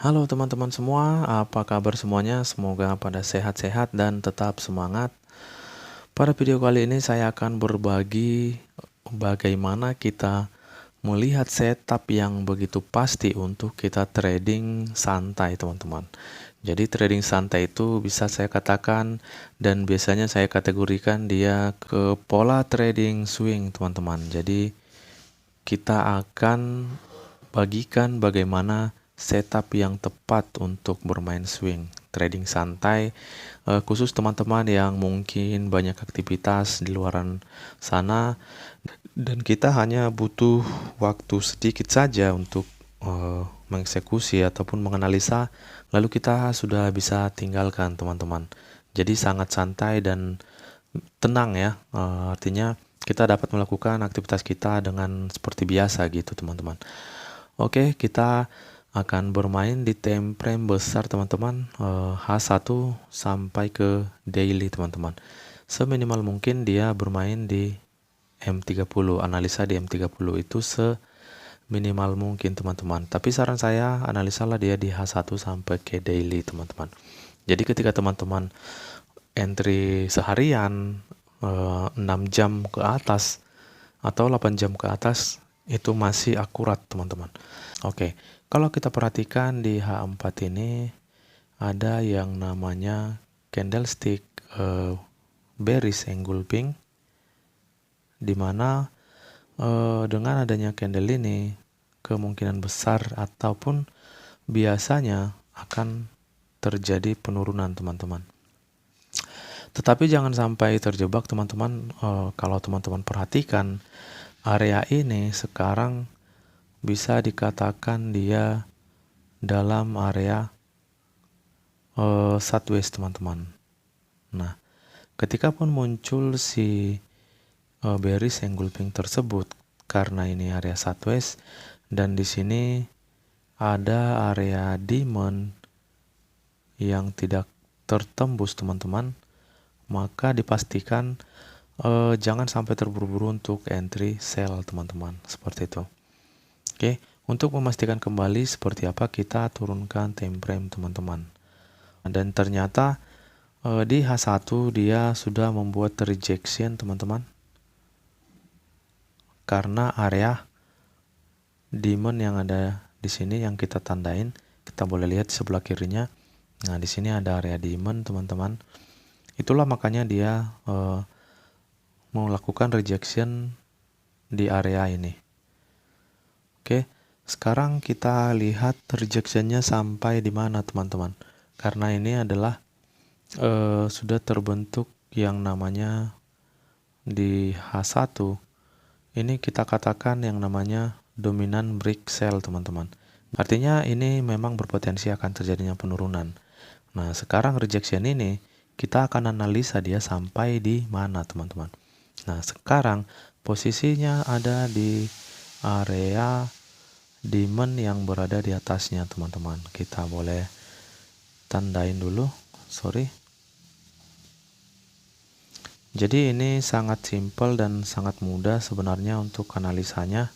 Halo teman-teman semua, apa kabar semuanya? Semoga pada sehat-sehat dan tetap semangat. Pada video kali ini saya akan berbagi bagaimana kita melihat setup yang begitu pasti untuk kita trading santai, teman-teman. Jadi trading santai itu bisa saya katakan dan biasanya saya kategorikan dia ke pola trading swing, teman-teman. Jadi kita akan bagikan bagaimana setup yang tepat untuk bermain swing trading santai, khusus teman-teman yang mungkin banyak aktivitas di luaran sana dan kita hanya butuh waktu sedikit saja untuk mengeksekusi ataupun menganalisa, lalu kita sudah bisa tinggalkan, teman-teman. Jadi sangat santai dan tenang ya, artinya kita dapat melakukan aktivitas kita dengan seperti biasa gitu, teman-teman. Oke, kita akan bermain di time frame besar, teman-teman, H1 sampai ke daily, teman-teman. Seminimal mungkin dia bermain di M30, analisa di M30 itu seminimal mungkin, teman-teman. Tapi saran saya analisalah dia di H1 sampai ke daily, teman-teman. Jadi ketika teman-teman entry seharian 6 jam ke atas atau 8 jam ke atas itu masih akurat, teman-teman. Oke, kalau kita perhatikan di H4 ini ada yang namanya candlestick bearish engulfing, di mana dengan adanya candle ini kemungkinan besar ataupun biasanya akan terjadi penurunan, teman-teman. Tetapi jangan sampai terjebak, teman-teman. Kalau teman-teman perhatikan area ini sekarang bisa dikatakan dia dalam area sideways, teman-teman. Nah, ketika pun muncul si bearish engulfing tersebut, karena ini area sideways dan di sini ada area demand yang tidak tertembus, teman-teman, maka dipastikan jangan sampai terburu-buru untuk entry sell, teman-teman, seperti itu. Oke, untuk memastikan kembali seperti apa, kita turunkan time frame, teman-teman. Dan ternyata di H1 dia sudah membuat rejection, teman-teman, karena area demand yang ada di sini yang kita tandain, kita boleh lihat di sebelah kirinya. Nah, di sini ada area demand, teman-teman. Itulah makanya dia melakukan rejection di area ini. Oke, sekarang kita lihat rejectionnya sampai di mana, teman-teman. Karena ini adalah sudah terbentuk yang namanya di H1. Ini kita katakan yang namanya dominan break sell, teman-teman. Artinya ini memang berpotensi akan terjadinya penurunan. Nah, sekarang rejection ini kita akan analisa dia sampai di mana, teman-teman. Nah, sekarang posisinya ada di area demand yang berada di atasnya, teman-teman. Kita boleh tandain dulu, sorry. Jadi ini sangat simpel dan sangat mudah sebenarnya untuk analisanya.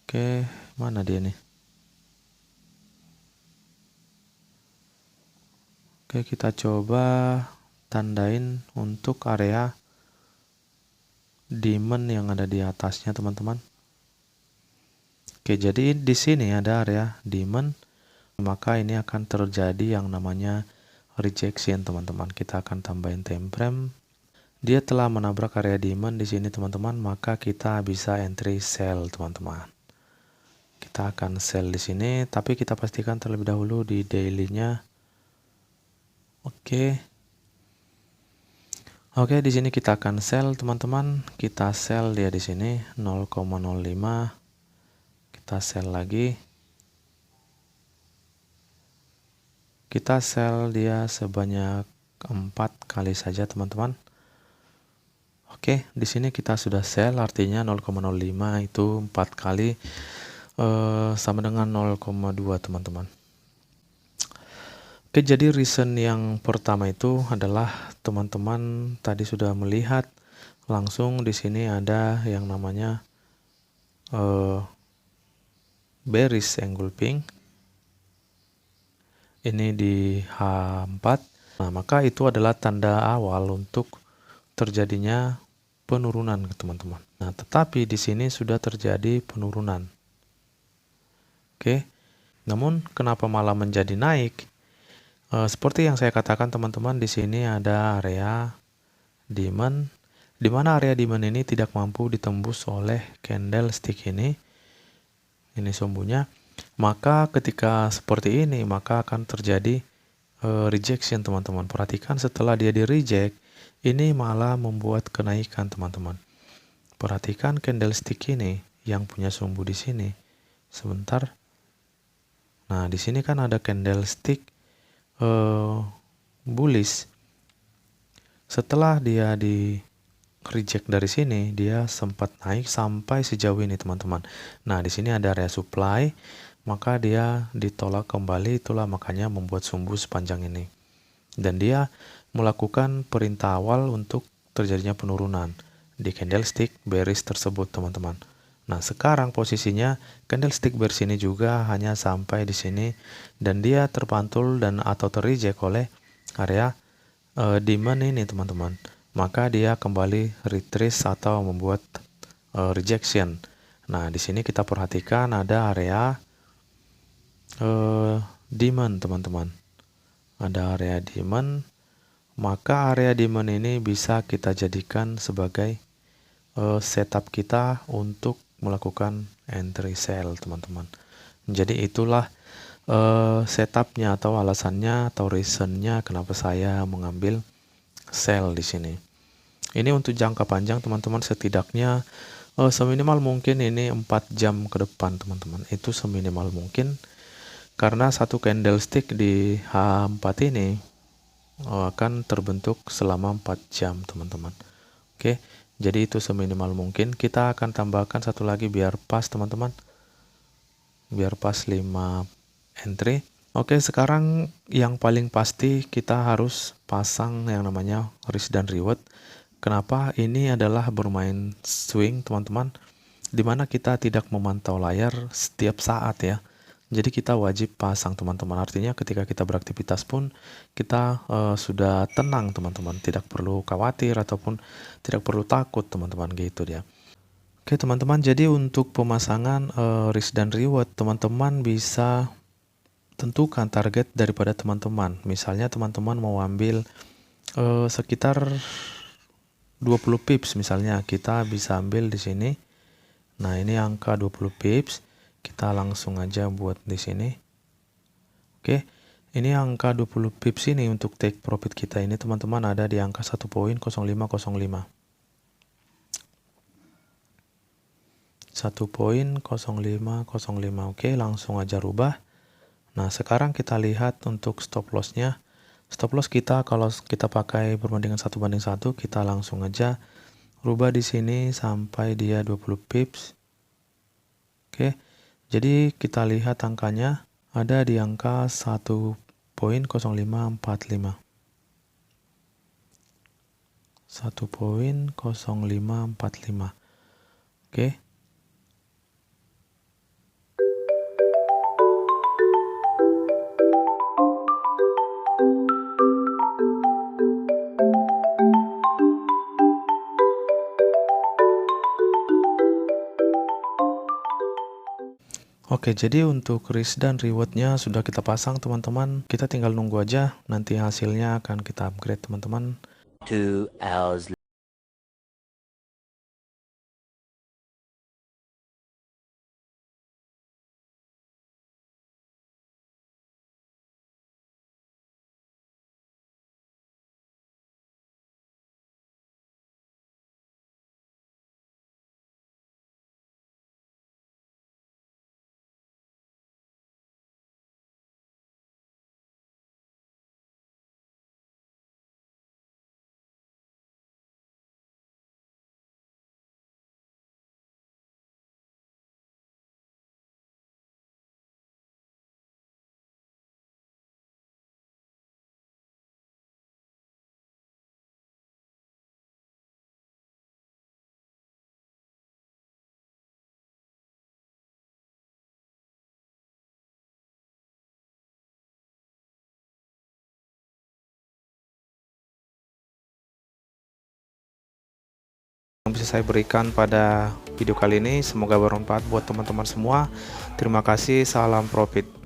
Oke, mana dia nih? Oke, kita coba tandain untuk area demand yang ada di atasnya, teman-teman. Oke, jadi di sini ada area demand, maka ini akan terjadi yang namanya rejection, teman-teman. Kita akan tambahin time frame. Dia telah menabrak area demand di sini, teman-teman, maka kita bisa entry sell, teman-teman. Kita akan sell di sini, tapi kita pastikan terlebih dahulu di daily-nya. Oke, di sini kita akan sell, teman-teman. Kita sell dia di sini 0,05. Kita sell lagi. Kita sell dia sebanyak 4 kali saja, teman-teman. Oke, di sini kita sudah sell, artinya 0,05 itu 4 kali sama dengan 0,2, teman-teman. Oke, jadi reason yang pertama itu adalah teman-teman tadi sudah melihat langsung di sini ada yang namanya bearish engulfing ini di H4. Nah, maka itu adalah tanda awal untuk terjadinya penurunan, teman-teman. Nah, tetapi di sini sudah terjadi penurunan. Oke. Namun kenapa malah menjadi naik? Seperti yang saya katakan, teman-teman, di sini ada area demand, di mana area demand ini tidak mampu ditembus oleh candlestick ini. Ini sumbunya. Maka ketika seperti ini, maka akan terjadi rejection, teman-teman. Perhatikan setelah dia di reject, ini malah membuat kenaikan, teman-teman. Perhatikan candlestick ini yang punya sumbu di sini. Sebentar. Nah, di sini kan ada candlestick bullish. Setelah dia di reject dari sini, dia sempat naik sampai sejauh ini, teman-teman. Nah, di sini ada area supply, maka dia ditolak kembali, itulah makanya membuat sumbu sepanjang ini. Dan dia melakukan perintah awal untuk terjadinya penurunan di candlestick bearish tersebut, teman-teman. Nah, sekarang posisinya candlestick bearish ini juga hanya sampai di sini dan dia terpantul dan atau terreject oleh area demand ini, teman-teman. Maka dia kembali retrace atau membuat rejection. Nah, di sini kita perhatikan ada area demand, teman-teman. Ada area demand, maka area demand ini bisa kita jadikan sebagai setup kita untuk melakukan entry sell, teman-teman. Jadi itulah setupnya atau alasannya atau reasonnya kenapa saya mengambil sell di sini. Ini untuk jangka panjang, teman-teman, setidaknya seminimal mungkin ini 4 jam ke depan, teman-teman. Itu seminimal mungkin karena satu candlestick di H4 ini akan terbentuk selama 4 jam, teman-teman. Oke, jadi itu seminimal mungkin. Kita akan tambahkan satu lagi biar pas, teman-teman. Biar pas 5 entry. Oke, sekarang yang paling pasti kita harus pasang yang namanya risk dan reward. Kenapa? Ini adalah bermain swing, teman-teman, dimana kita tidak memantau layar setiap saat ya. Jadi kita wajib pasang, teman-teman. Artinya ketika kita beraktivitas pun kita sudah tenang, teman-teman. Tidak perlu khawatir ataupun tidak perlu takut, teman-teman, gitu dia. Oke, teman-teman. Jadi untuk pemasangan risk dan reward, teman-teman bisa tentukan target daripada teman-teman. Misalnya teman-teman mau ambil sekitar 20 pips misalnya, kita bisa ambil di sini. Nah, ini angka 20 pips. Kita langsung aja buat di sini. Oke. Ini angka 20 pips ini untuk take profit kita ini, teman-teman, ada di angka 1.0505. 1.0505. Oke, langsung aja rubah. Nah, sekarang kita lihat untuk stop loss-nya. Stop loss kita kalau kita pakai perbandingan 1:1, kita langsung aja rubah di sini sampai dia 20 pips. Oke. Jadi kita lihat angkanya ada di angka 1.0545. 1.0545. Oke. Oke, jadi untuk risk dan rewardnya sudah kita pasang, teman-teman. Kita tinggal nunggu aja, nanti hasilnya akan kita upgrade, teman-teman. 2 hours bisa saya berikan pada video kali ini. Semoga bermanfaat buat teman-teman semua. Terima kasih, salam profit.